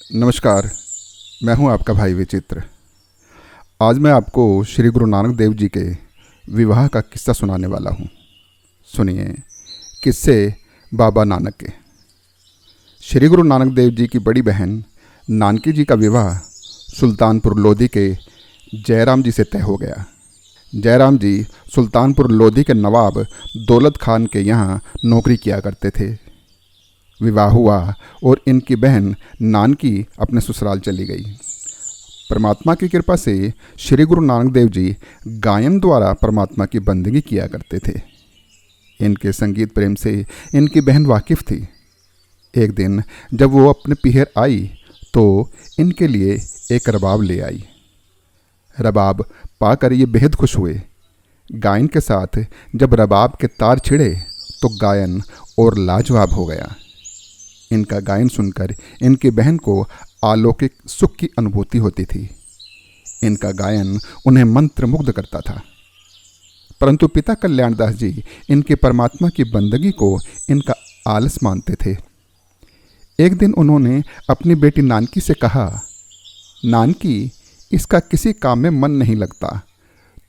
नमस्कार। मैं हूं आपका भाई विचित्र। आज मैं आपको श्री गुरु नानक देव जी के विवाह का किस्सा सुनाने वाला हूं। सुनिए किस्से बाबा नानक के। श्री गुरु नानक देव जी की बड़ी बहन नानकी जी का विवाह सुल्तानपुर लोधी के जयराम जी से तय हो गया। जयराम जी सुल्तानपुर लोधी के नवाब दौलत खान के यहाँ नौकरी किया करते थे। विवाह हुआ और इनकी बहन नानकी अपने ससुराल चली गई। परमात्मा की कृपा से श्री गुरु नानक देव जी गायन द्वारा परमात्मा की बंदगी किया करते थे। इनके संगीत प्रेम से इनकी बहन वाकिफ थी। एक दिन जब वो अपने पीहर आई तो इनके लिए एक रबाब ले आई। रबाब पाकर ये बेहद खुश हुए। गायन के साथ जब रबाब के तार छिड़े तो गायन और लाजवाब हो गया। इनका गायन सुनकर इनकी बहन को अलौकिक सुख की अनुभूति होती थी। इनका गायन उन्हें मंत्रमुग्ध करता था। परंतु पिता कल्याणदास जी इनके परमात्मा की बंदगी को इनका आलस मानते थे। एक दिन उन्होंने अपनी बेटी नानकी से कहा, नानकी, इसका किसी काम में मन नहीं लगता।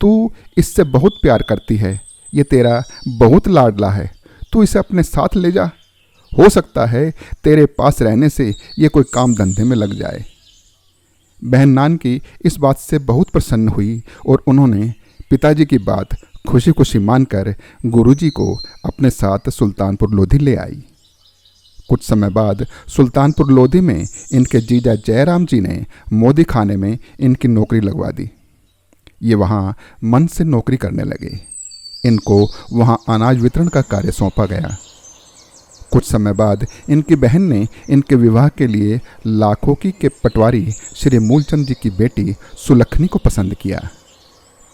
तू इससे बहुत प्यार करती है। ये तेरा बहुत लाडला है। तू इसे अपने साथ ले जा। हो सकता है तेरे पास रहने से ये कोई काम धंधे में लग जाए। बहन नानकी इस बात से बहुत प्रसन्न हुई और उन्होंने पिताजी की बात खुशी खुशी मानकर गुरुजी को अपने साथ सुल्तानपुर लोधी ले आई। कुछ समय बाद सुल्तानपुर लोधी में इनके जीजा जयराम जी ने मोदी खाने में इनकी नौकरी लगवा दी। ये वहाँ मन से नौकरी करने लगे। इनको वहाँ अनाज वितरण का कार्य सौंपा गया। कुछ समय बाद इनकी बहन ने इनके विवाह के लिए लाखों की के पटवारी श्री मूलचंद जी की बेटी सुलखनी को पसंद किया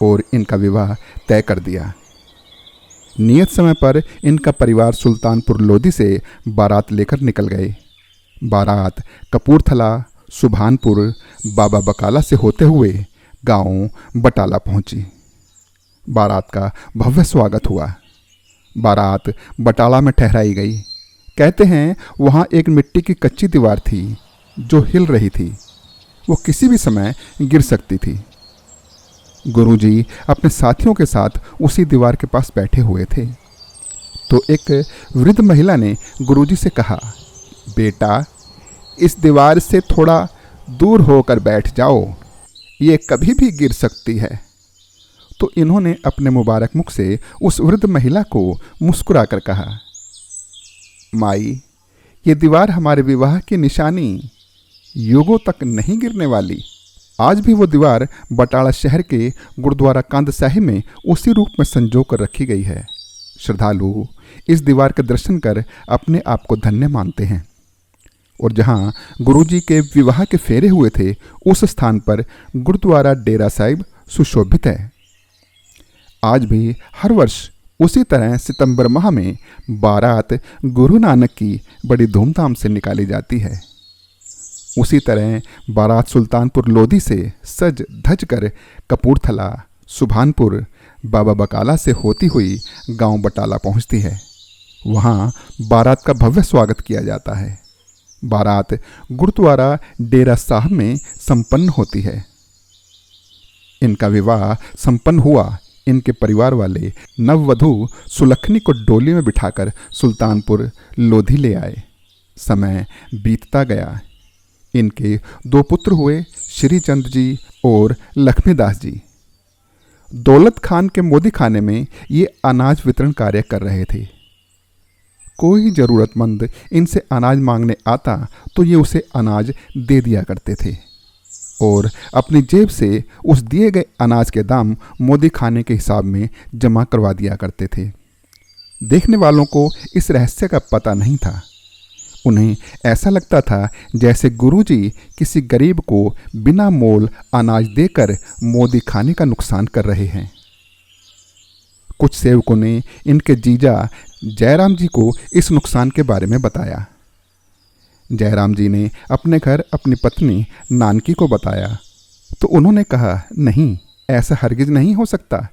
और इनका विवाह तय कर दिया। नियत समय पर इनका परिवार सुल्तानपुर लोधी से बारात लेकर निकल गए। बारात कपूरथला, सुभानपुर, बाबा बकाला से होते हुए गांव बटाला पहुंची। बारात का भव्य स्वागत हुआ। बारात बटाला में ठहराई गई। कहते हैं वहाँ एक मिट्टी की कच्ची दीवार थी जो हिल रही थी। वो किसी भी समय गिर सकती थी। गुरुजी अपने साथियों के साथ उसी दीवार के पास बैठे हुए थे तो एक वृद्ध महिला ने गुरुजी से कहा, बेटा, इस दीवार से थोड़ा दूर होकर बैठ जाओ। ये कभी भी गिर सकती है। तो इन्होंने अपने मुबारक मुख से उस वृद्ध महिला को मुस्कुराकर कहा, माई, ये दीवार हमारे विवाह की निशानी युगों तक नहीं गिरने वाली। आज भी वो दीवार बटाला शहर के गुरुद्वारा कांदसाही में उसी रूप में संजो कर रखी गई है। श्रद्धालु इस दीवार के दर्शन कर अपने आप को धन्य मानते हैं। और जहाँ गुरुजी के विवाह के फेरे हुए थे उस स्थान पर गुरुद्वारा डेरा साहिब सुशोभित है। आज भी हर वर्ष उसी तरह सितंबर माह में बारात गुरु नानक की बड़ी धूमधाम से निकाली जाती है। उसी तरह बारात सुल्तानपुर लोधी से सज धज कर कपूरथला, सुभानपुर, बाबा बकाला से होती हुई गांव बटाला पहुंचती है। वहां बारात का भव्य स्वागत किया जाता है। बारात गुरुद्वारा डेरा साहब में संपन्न होती है। इनका विवाह संपन्न हुआ। इनके परिवार वाले नववधु सुलखनी को डोली में बिठाकर सुल्तानपुर लोधी ले आए। समय बीतता गया। इनके 2 पुत्र हुए, श्रीचंद जी और लक्ष्मीदास जी। दौलत खान के मोदी खाने में ये अनाज वितरण कार्य कर रहे थे। कोई ज़रूरतमंद इनसे अनाज मांगने आता तो ये उसे अनाज दे दिया करते थे और अपनी जेब से उस दिए गए अनाज के दाम मोदी खाने के हिसाब में जमा करवा दिया करते थे। देखने वालों को इस रहस्य का पता नहीं था। उन्हें ऐसा लगता था जैसे गुरुजी किसी गरीब को बिना मोल अनाज देकर मोदी खाने का नुकसान कर रहे हैं। कुछ सेवकों ने इनके जीजा जयराम जी को इस नुकसान के बारे में बताया। जयराम जी ने अपने घर अपनी पत्नी नानकी को बताया तो उन्होंने कहा, नहीं, ऐसा हरगिज नहीं हो सकता।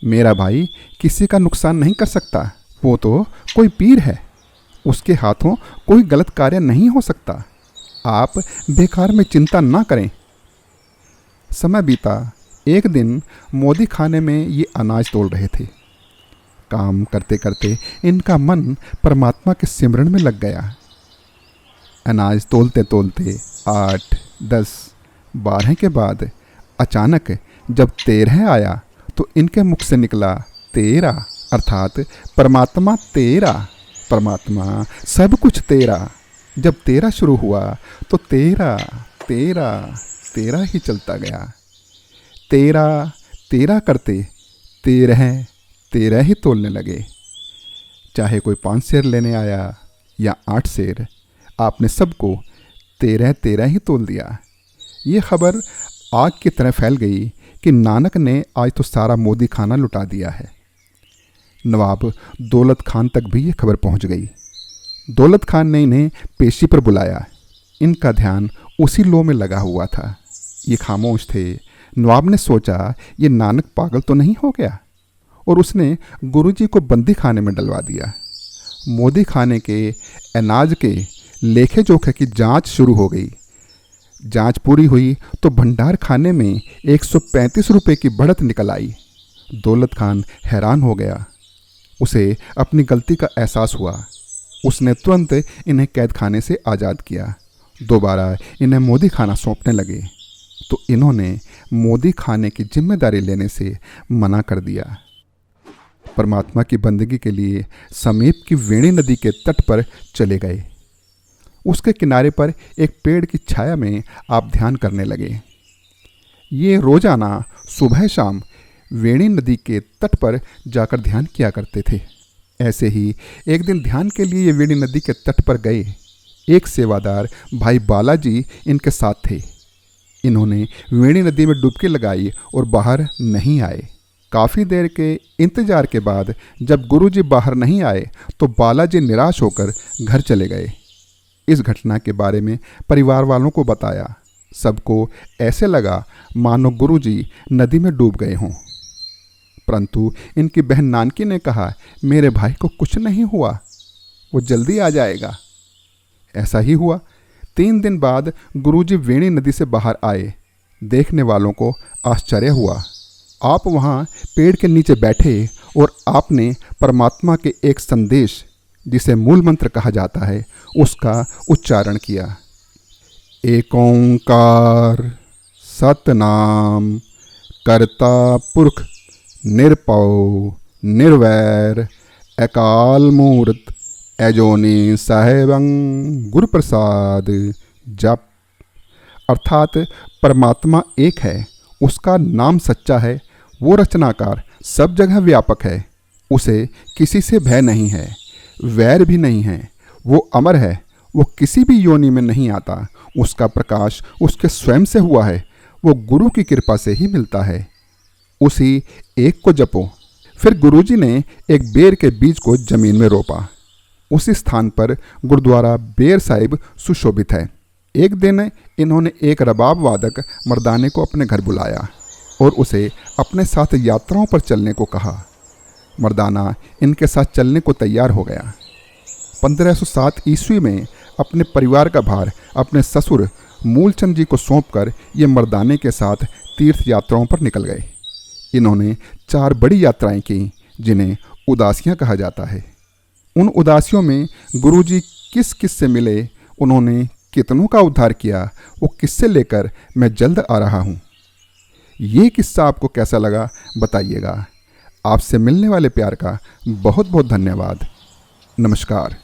मेरा भाई किसी का नुकसान नहीं कर सकता। वो तो कोई पीर है। उसके हाथों कोई गलत कार्य नहीं हो सकता। आप बेकार में चिंता ना करें। समय बीता। एक दिन मोदी खाने में ये अनाज तोल रहे थे। काम करते करते इनका मन परमात्मा के सिमरन में लग गया। अनाज तोलते तोलते 8, 10, 12 के बाद अचानक जब 13 आया तो इनके मुख से निकला 13, अर्थात परमात्मा तेरा, परमात्मा सब कुछ तेरा। जब 13 शुरू हुआ तो 13, 13, 13 ही चलता गया। 13, 13 करते 13, 13 ही तोलने लगे। चाहे कोई 5 सेर लेने आया या 8 सेर, आपने सबको 13, 13 ही तोल दिया। ये खबर आग की तरह फैल गई कि नानक ने आज तो सारा मोदी खाना लुटा दिया है। नवाब दौलत खान तक भी ये खबर पहुंच गई। दौलत खान ने इन्हें पेशी पर बुलाया। इनका ध्यान उसी लो में लगा हुआ था। ये खामोश थे। नवाब ने सोचा ये नानक पागल तो नहीं हो गया, और उसने गुरुजी को बंदी खाने में डलवा दिया। मोदी खाने के अनाज के लेखे जोखे की जांच शुरू हो गई। जांच पूरी हुई तो भंडार खाने में 135 रुपये की बढ़त निकल आई। दौलत खान हैरान हो गया। उसे अपनी गलती का एहसास हुआ। उसने तुरंत इन्हें कैद खाने से आज़ाद किया। दोबारा इन्हें मोदी खाना सौंपने लगे तो इन्होंने मोदी खाने की जिम्मेदारी लेने से मना कर दिया। परमात्मा की बंदगी के लिए समीप की वेणी नदी के तट पर चले गए। उसके किनारे पर एक पेड़ की छाया में आप ध्यान करने लगे। ये रोजाना सुबह शाम वेणी नदी के तट पर जाकर ध्यान किया करते थे। ऐसे ही एक दिन ध्यान के लिए ये वेणी नदी के तट पर गए। एक सेवादार भाई बालाजी इनके साथ थे। इन्होंने वेणी नदी में डुबकी लगाई और बाहर नहीं आए। काफ़ी देर के इंतजार के बाद जब गुरुजी बाहर नहीं आए तो बालाजी निराश होकर घर चले गए। इस घटना के बारे में परिवार वालों को बताया। सबको ऐसे लगा मानो गुरुजी नदी में डूब गए हों। परंतु इनकी बहन नानकी ने कहा, मेरे भाई को कुछ नहीं हुआ, वो जल्दी आ जाएगा। ऐसा ही हुआ। 3 दिन बाद गुरुजी वेणी नदी से बाहर आए। देखने वालों को आश्चर्य हुआ। आप वहाँ पेड़ के नीचे बैठे और आपने परमात्मा के एक संदेश, जिसे मूल मंत्र कहा जाता है, उसका उच्चारण किया। एक ओंकार सतनाम कर्ता पुरख निरपौ निर्वैर अकाल मूर्त अजोनी साहेबं गुरु प्रसाद जप। अर्थात परमात्मा एक है, उसका नाम सच्चा है, वो रचनाकार सब जगह व्यापक है, उसे किसी से भय नहीं है, वैर भी नहीं है, वो अमर है, वो किसी भी योनि में नहीं आता, उसका प्रकाश उसके स्वयं से हुआ है, वो गुरु की कृपा से ही मिलता है, उसी एक को जपो। फिर गुरुजी ने एक बेर के बीज को जमीन में रोपा। उसी स्थान पर गुरुद्वारा बेर साहिब सुशोभित है। एक दिन इन्होंने एक रबाब वादक मर्दाने को अपने घर बुलाया और उसे अपने साथ यात्राओं पर चलने को कहा। मर्दाना इनके साथ चलने को तैयार हो गया। 1507 ईस्वी में अपने परिवार का भार अपने ससुर मूलचंद जी को सौंपकर ये मर्दाने के साथ तीर्थ यात्राओं पर निकल गए। इन्होंने 4 बड़ी यात्राएं की, जिन्हें उदासियां कहा जाता है। उन उदासियों में गुरुजी किस किस से मिले, उन्होंने कितनों का उद्धार किया, वो किस्से लेकर मैं जल्द आ रहा हूँ। ये किस्सा आपको कैसा लगा बताइएगा। आपसे मिलने वाले प्यार का बहुत बहुत धन्यवाद। नमस्कार।